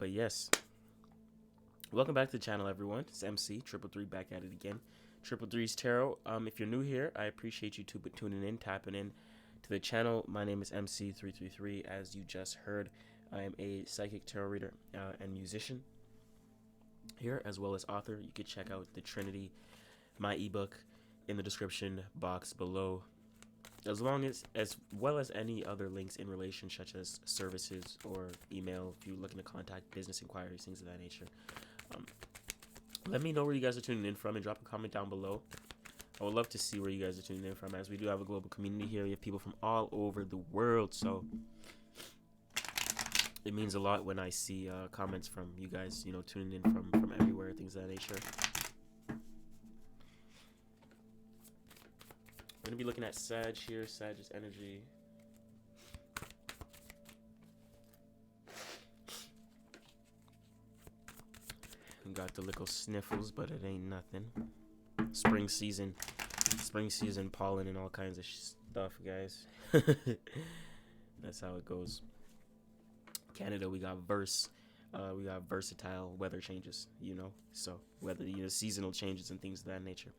But yes, welcome back to the channel, everyone. It's MC Triple Three back at it again. Triple Three's Tarot. If you're new here, I appreciate you tuning in, tapping in to the channel. My name is MC333. As you just heard, I am a psychic tarot reader and musician here, as well as author. You could check out the Trinity, my ebook, in the description box below, as well as any other links in relation, such as services or email if you're looking to contact business inquiries, things of that nature. Let me know where you guys are tuning in from and drop a comment down below. I would love to see where you guys are tuning in from, as we do have a global community here. We have people from all over the world, so it means a lot when I see comments from you guys, tuning in from everywhere, things of that nature. We're going to be looking at Sag here, Sag's energy. We got the little sniffles, but it ain't nothing. Spring season pollen and all kinds of stuff, guys. That's how it goes. Canada, we got versatile weather changes, so weather, seasonal changes and things of that nature.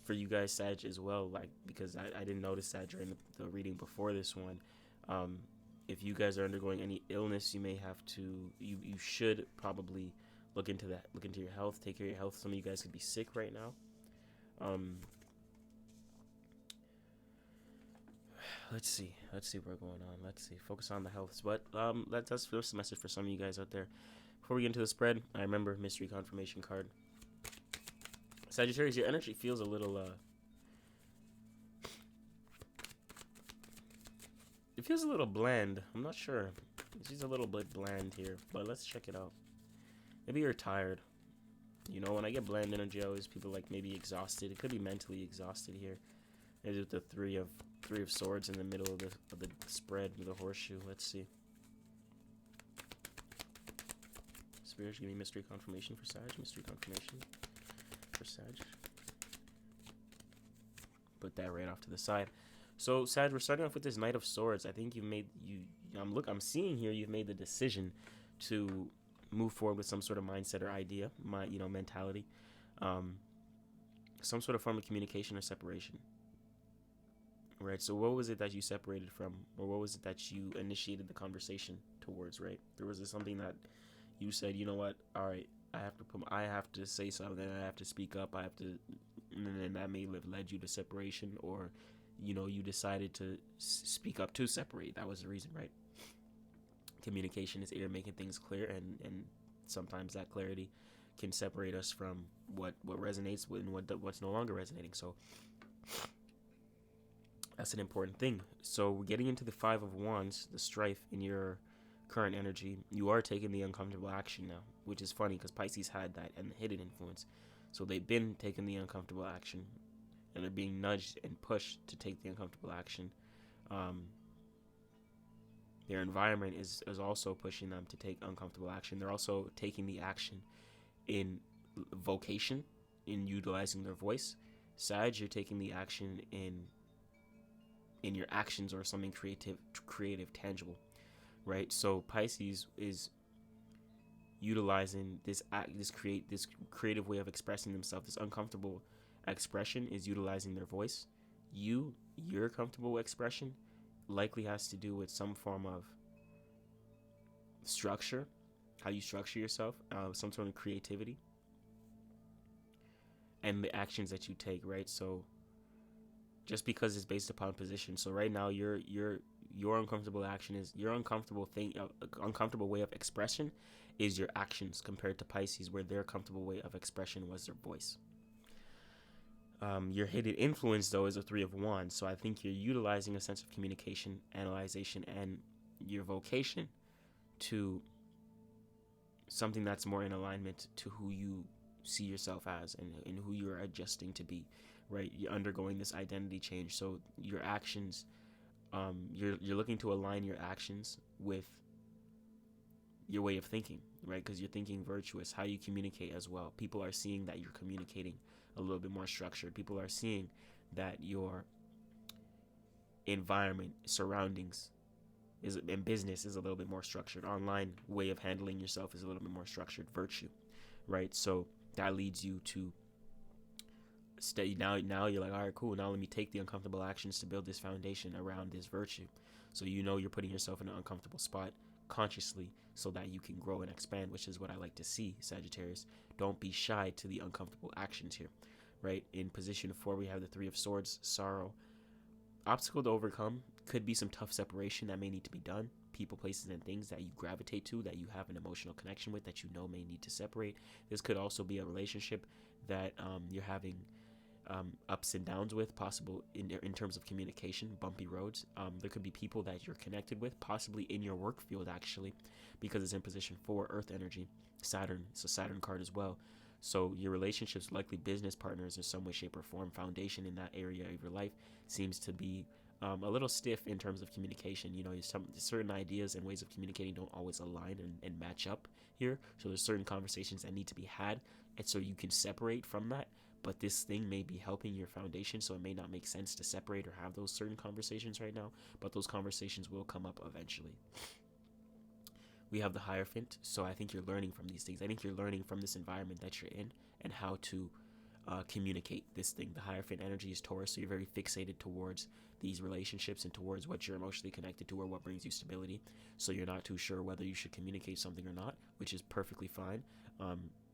For you guys, Sag, as well, because I didn't notice that during the reading before this one. If you guys are undergoing any illness, you may have to, you should probably look into that. Look into your health, take care of your health. Some of you guys could be sick right now. Let's see what's going on. Let's see, focus on the health. But that's first message for some of you guys out there. Before we get into the spread, I remember mystery confirmation card. Sagittarius, your energy feels a little, it feels a little bland. I'm not sure. She's a little bit bland here, but let's check it out. Maybe you're tired. When I get bland energy, I always people like maybe exhausted. It could be mentally exhausted here. Maybe with the three of swords in the middle of the spread with a horseshoe. Let's see. Spirits, give me mystery confirmation for Sag. Mystery confirmation for Sag. Put that right off to the side. So Sag, we're starting off with this Knight of Swords. I think I'm seeing here you've made the decision to move forward with some sort of mindset or idea, mentality, some sort of form of communication or separation. Right. So what was it that you separated from, or what was it that you initiated the conversation towards? Right. There was something that you said, you know what? All right, I have to say something. I have to speak up. And then that may have led you to separation, or you decided to speak up to separate. That was the reason, right? Communication is either making things clear, and sometimes that clarity can separate us from what resonates with and what's no longer resonating. So that's an important thing. So we're getting into the Five of Wands, the strife in your current energy. You are taking the uncomfortable action now, which is funny because Pisces had that and the hidden influence. So they've been taking the uncomfortable action, and they're being nudged and pushed to take the uncomfortable action. Their environment is also pushing them to take uncomfortable action. They're also taking the action in vocation, in utilizing their voice. Sag, you're taking the action in your actions or something creative, tangible, right? So Pisces is utilizing this creative way of expressing themselves. This uncomfortable expression is utilizing their voice. Your comfortable expression likely has to do with some form of structure, how you structure yourself, some sort of creativity, and the actions that you take, right? So just because it's based upon position. So right now your uncomfortable action is your uncomfortable way of expression is your actions, compared to Pisces, where their comfortable way of expression was their voice. Your hidden influence, though, is a Three of Wands. So I think you're utilizing a sense of communication, analyzation, and your vocation to something that's more in alignment to who you see yourself as and who you're adjusting to be, right? You're undergoing this identity change. So your actions, you're looking to align your actions with your way of thinking, right? Because you're thinking virtuous, how you communicate as well. People are seeing that you're communicating a little bit more structured. People are seeing that your environment, surroundings, and business is a little bit more structured. Online way of handling yourself is a little bit more structured. Virtue, right? So that leads you to stay. Now you're like, all right, cool. Now let me take the uncomfortable actions to build this foundation around this virtue. So you're putting yourself in an uncomfortable spot consciously so that you can grow and expand, which is what I like to see, Sagittarius. Don't be shy to the uncomfortable actions here, right? In position 4, we have the 3 of Swords, sorrow. Obstacle to overcome could be some tough separation that may need to be done. People, places, and things that you gravitate to, that you have an emotional connection with, that you know may need to separate. This could also be a relationship that you're having ups and downs with, possible in terms of communication, bumpy roads. There could be people that you're connected with, possibly in your work field, actually, because it's in position 4, Earth energy, Saturn. It's a Saturn card as well. So your relationships, likely business partners in some way, shape, or form, foundation in that area of your life seems to be a little stiff in terms of communication. Some certain ideas and ways of communicating don't always align and match up here. So there's certain conversations that need to be had, and so you can separate from that. But this thing may be helping your foundation, so it may not make sense to separate or have those certain conversations right now, but those conversations will come up eventually. We have the Hierophant, so I think you're learning from these things. I think you're learning from this environment that you're in and how to communicate this thing. The Hierophant energy is Taurus, so you're very fixated towards these relationships and towards what you're emotionally connected to or what brings you stability. So you're not too sure whether you should communicate something or not, which is perfectly fine.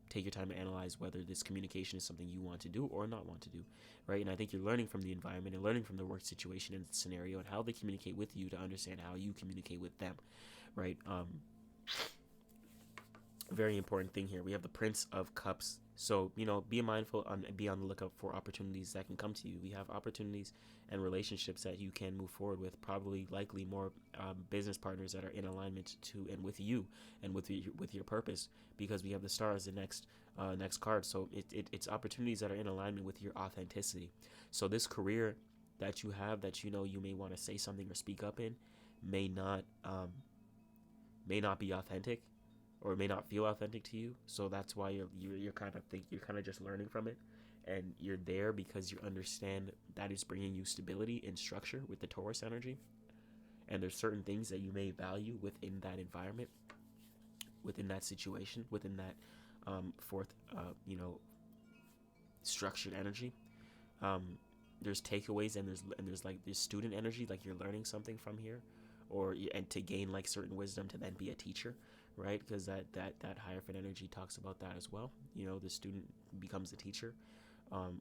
Take your time to analyze whether this communication is something you want to do or not want to do, right? And I think you're learning from the environment and learning from the work situation and scenario and how they communicate with you to understand how you communicate with them, right? Very important thing here. We have the Prince of Cups. So, be mindful and be on the lookout for opportunities that can come to you. We have opportunities and relationships that you can move forward with, probably likely more business partners that are in alignment to and with you and with your purpose, because we have the Star as the next card. So it's opportunities that are in alignment with your authenticity. So this career that you have that you may want to say something or speak up in may not be authentic, or it may not feel authentic to you. So that's why you're kind of just learning from it, and you're there because you understand that it's bringing you stability and structure with the Taurus energy. And there's certain things that you may value within that environment, within that situation, within that fourth structured energy. There's takeaways and there's like this student energy, like you're learning something from here, and to gain like certain wisdom to then be a teacher, right? Because that Hierophant energy talks about that as well. The student becomes the teacher,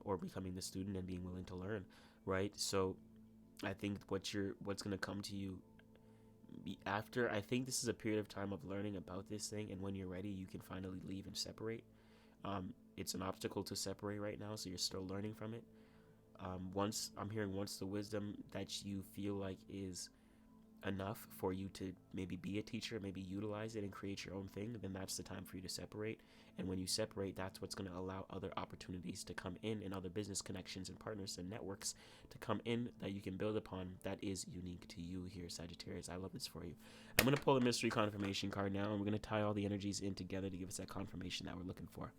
or becoming the student and being willing to learn, right? So I think what's going to come to you after, I think this is a period of time of learning about this thing, and when you're ready, you can finally leave and separate. It's an obstacle to separate right now, so you're still learning from it. Once the wisdom that you feel like is enough for you to maybe be a teacher, maybe utilize it and create your own thing, then that's the time for you to separate. And when you separate, that's what's going to allow other opportunities to come in, and other business connections and partners and networks to come in that you can build upon, that is unique to you here, Sagittarius. I love this for you. I'm going to pull the mystery confirmation card now, and we're going to tie all the energies in together to give us that confirmation that we're looking for.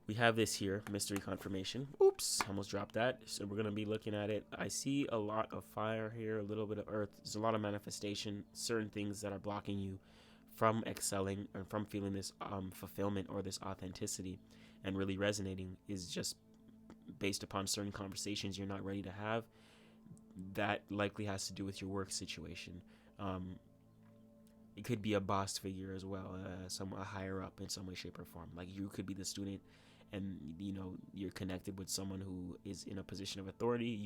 We have this here, mystery confirmation. Oops, almost dropped that. So we're going to be looking at it. I see a lot of fire here, a little bit of earth. There's a lot of manifestation, certain things that are blocking you from excelling and from feeling this fulfillment or this authenticity and really resonating, is just based upon certain conversations you're not ready to have. That likely has to do with your work situation. It could be a boss figure as well, a higher up in some way, shape, or form. Like you could be the student, and you're connected with someone who is in a position of authority.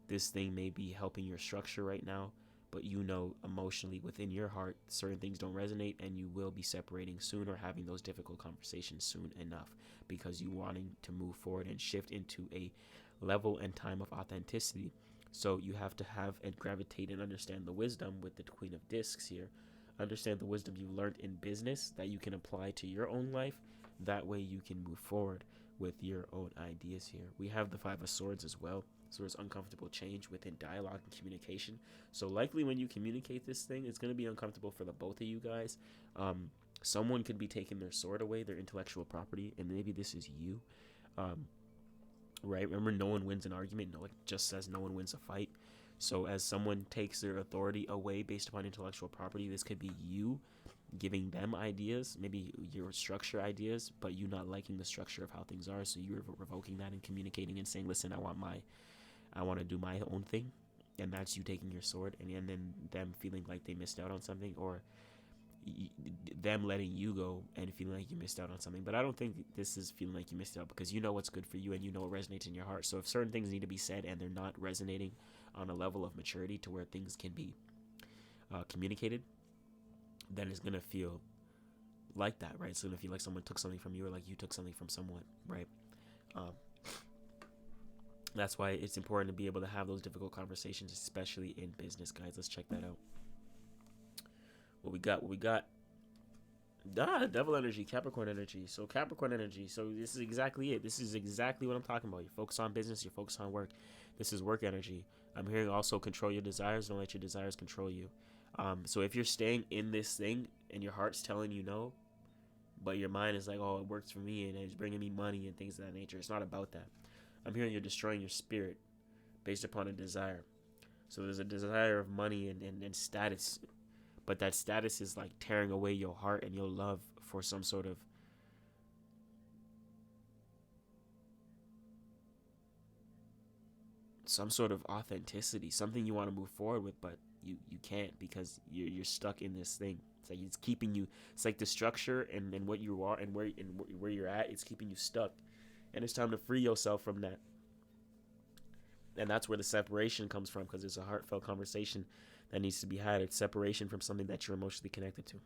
This thing may be helping your structure right now, but emotionally within your heart certain things don't resonate, and you will be separating soon or having those difficult conversations soon enough, because you wanting to move forward and shift into a level and time of authenticity. So you have to have and gravitate and understand the wisdom with the Queen of Discs here. Understand the wisdom you learned in business that you can apply to your own life. That way you can move forward with your own ideas here. We have the Five of Swords as well. So there's uncomfortable change within dialogue and communication. So likely when you communicate this thing, it's going to be uncomfortable for the both of you guys. Someone could be taking their sword away, their intellectual property, and maybe this is you. Right? Remember, no one wins an argument. No, it just says no one wins a fight. So as someone takes their authority away based upon intellectual property, this could be you giving them ideas, maybe your structure ideas, but you not liking the structure of how things are. So you're revoking that and communicating and saying, listen, I want to do my own thing. And that's you taking your sword, and then them feeling like they missed out on something, or them letting you go and feeling like you missed out on something. But I don't think this is feeling like you missed out, because you know what's good for you and you know what resonates in your heart. So if certain things need to be said and they're not resonating on a level of maturity to where things can be communicated, then it's going to feel like that, right? It's going to feel like someone took something from you, or like you took something from someone, right? That's why it's important to be able to have those difficult conversations, especially in business, guys. Let's check that out. What we got? Devil energy, Capricorn energy. So Capricorn energy. So this is exactly it. This is exactly what I'm talking about. You're focused on business. You're focused on work. This is work energy. I'm hearing also control your desires. Don't let your desires control you. So if you're staying in this thing and your heart's telling you no, but your mind is like, oh, it works for me and it's bringing me money and things of that nature. It's not about that. I'm hearing you're destroying your spirit based upon a desire. So there's a desire of money and status, but that status is like tearing away your heart and your love for some sort of authenticity, something you want to move forward with, but you can't, because you're stuck in this thing. It's like it's keeping you. It's like the structure and what you are and where you're at. It's keeping you stuck, and it's time to free yourself from that. And that's where the separation comes from, because it's a heartfelt conversation that needs to be had. It's separation from something that you're emotionally connected to.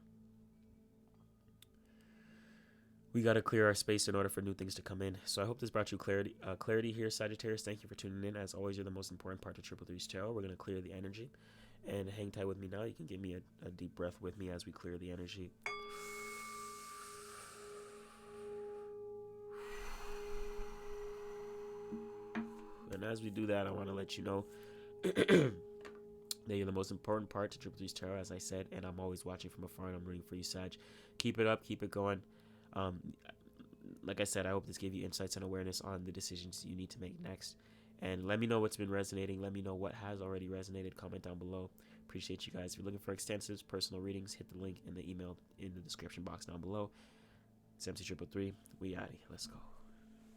We got to clear our space in order for new things to come in. So I hope this brought you clarity here, Sagittarius. Thank you for tuning in. As always, you're the most important part of Triple Three's tarot. We're going to clear the energy. And hang tight with me now. You can give me a deep breath with me as we clear the energy. And as we do that, I want to let you know that you're the most important part to Triple Three's tarot, as I said, and I'm always watching from afar, and I'm rooting for you, Sag. Keep it up, keep it going. Like I said, I hope this gave you insights and awareness on the decisions you need to make next. And let me know what's been resonating. Let me know what has already resonated. Comment down below. Appreciate you guys. If you're looking for extensive personal readings, hit the link in the email in the description box down below. It's MC333. We out of here. Let's go.